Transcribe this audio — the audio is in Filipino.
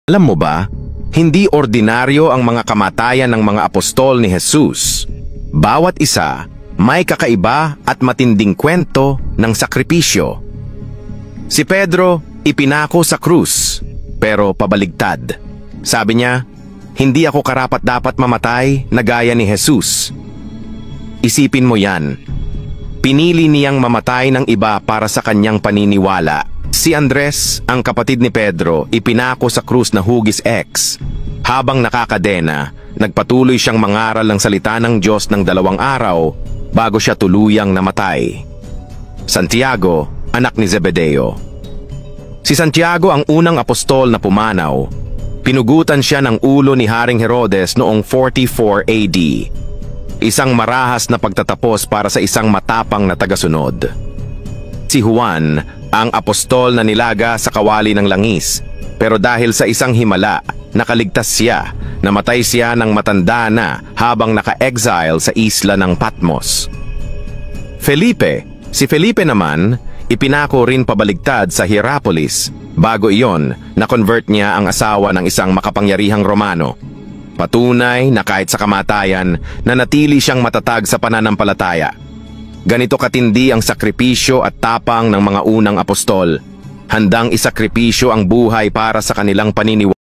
Alam mo ba, hindi ordinaryo ang mga kamatayan ng mga apostol ni Jesus. Bawat isa may kakaiba at matinding kwento ng sakripisyo. Si Pedro ipinako sa krus, pero pabaligtad. Sabi niya, hindi ako karapat-dapat mamatay na gaya ni Jesus. Isipin mo yan. Pinili niyang mamatay ng iba para sa kanyang paniniwala. Si Andres, ang kapatid ni Pedro, ipinako sa krus na hugis X. Habang nakakadena, nagpatuloy siyang mangaral ng salita ng Diyos ng 2 araw bago siya tuluyang namatay. Santiago, anak ni Zebedeo. Si Santiago ang unang apostol na pumanaw. Pinugutan siya ng ulo ni Haring Herodes noong 44 AD. Isang marahas na pagtatapos para sa isang matapang na tagasunod. Si Juan, ang apostol na nilaga sa kawali ng langis, pero dahil sa isang himala, nakaligtas siya. Namatay siya ng matanda na habang naka-exile sa isla ng Patmos. Si Felipe naman, ipinako rin pabaligtad sa Hierapolis. Bago iyon, na-convert niya ang asawa ng isang makapangyarihang Romano. Patunay na kahit sa kamatayan, nanatili siyang matatag sa pananampalataya. Ganito katindi ang sakripisyo at tapang ng mga unang apostol. Handang isakripisyo ang buhay para sa kanilang paniniwala.